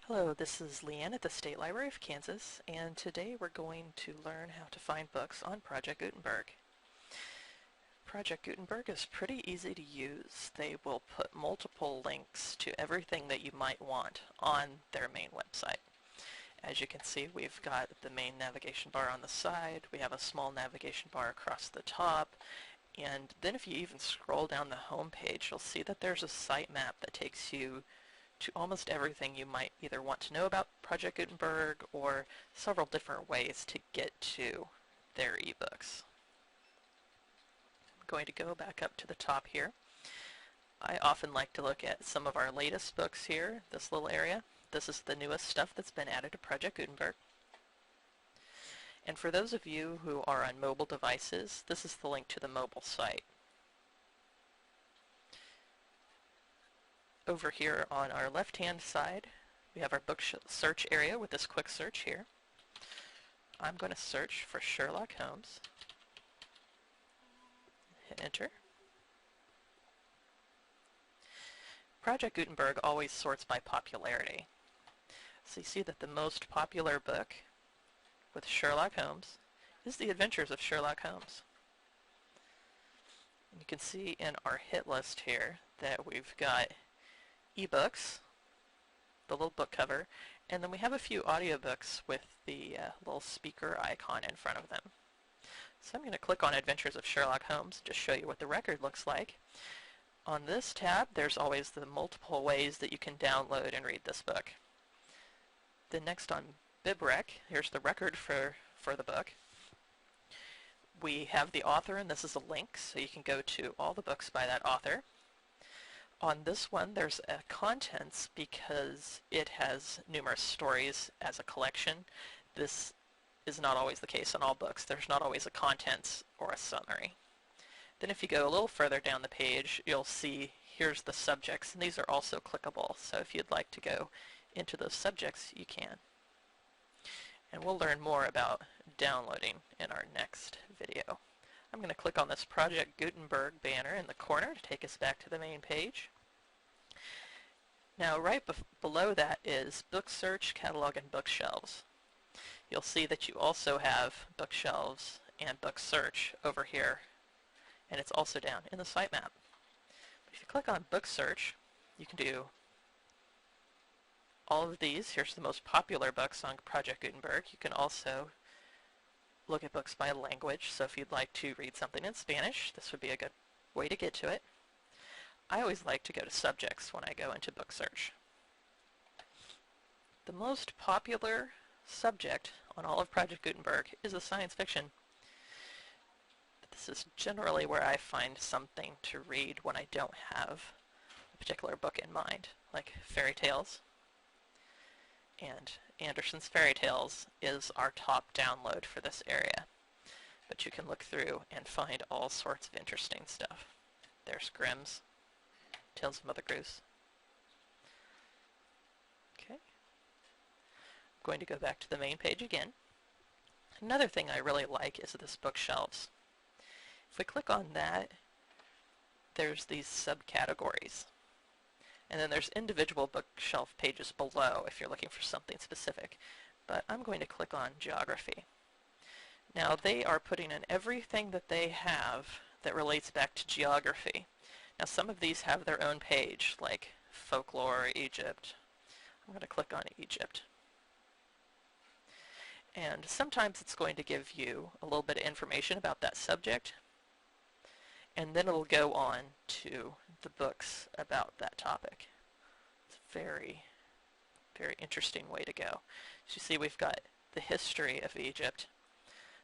Hello, this is Leanne at the State Library of Kansas, and today we're going to learn how to find books on Project Gutenberg. Project Gutenberg is pretty easy to use. They will put multiple links to everything that you might want on their main website. As you can see, we've got the main navigation bar on the side, we have a small navigation bar across the top, and then if you even scroll down the home page, you'll see that there's a sitemap that takes you to almost everything you might either want to know about Project Gutenberg or several different ways to get to their ebooks. I'm going to go back up to the top here. I often like to look at some of our latest books here, this little area. This is the newest stuff that's been added to Project Gutenberg. And for those of you who are on mobile devices, this is the link to the mobile site. Over here on our left-hand side, we have our book search area with this quick search here. I'm going to search for Sherlock Holmes. Hit enter. Project Gutenberg always sorts by popularity. So you see that the most popular book with Sherlock Holmes is The Adventures of Sherlock Holmes. And you can see in our hit list here that we've got ebooks, the little book cover, and then we have a few audiobooks with the little speaker icon in front of them. So I'm going to click on Adventures of Sherlock Holmes to show you what the record looks like. On this tab, there's always the multiple ways that you can download and read this book. Then next on BibRec, here's the record for the book. We have the author, and this is a link, so you can go to all the books by that author. On this one, there's a contents because it has numerous stories as a collection. This is not always the case on all books. There's not always a contents or a summary. Then if you go a little further down the page, you'll see here's the subjects, and these are also clickable. So if you'd like to go into those subjects, you can. And we'll learn more about downloading in our next video. I'm going to click on this Project Gutenberg banner in the corner to take us back to the main page. Now right below that is Book Search, Catalog, and Bookshelves. You'll see that you also have Bookshelves and Book Search over here, and it's also down in the sitemap. If you click on Book Search, you can do all of these. Here's the most popular books on Project Gutenberg. You can also look at books by language, so if you'd like to read something in Spanish, this would be a good way to get to it. I always like to go to subjects when I go into book search. The most popular subject on all of Project Gutenberg is a science fiction. This is generally where I find something to read when I don't have a particular book in mind, like fairy tales. And Andersen's Fairy Tales is our top download for this area. But you can look through and find all sorts of interesting stuff. There's Grimm's Tales of Mother Goose. Okay. I'm going to go back to the main page again. Another thing I really like is this bookshelves. If we click on that, there's these subcategories. And then there's individual bookshelf pages below if you're looking for something specific. But I'm going to click on Geography. Now they are putting in everything that they have that relates back to geography. Now some of these have their own page, like Folklore, Egypt. I'm going to click on Egypt. And sometimes it's going to give you a little bit of information about that subject, and then it'll go on to the books about that topic. It's a very, very interesting way to go. As you see, we've got the history of Egypt,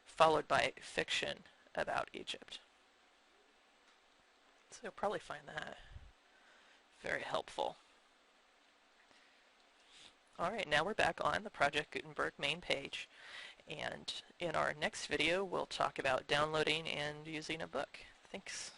followed by fiction about Egypt. So you'll probably find that very helpful. Alright, now we're back on the Project Gutenberg main page, and in our next video we'll talk about downloading and using a book. Thanks.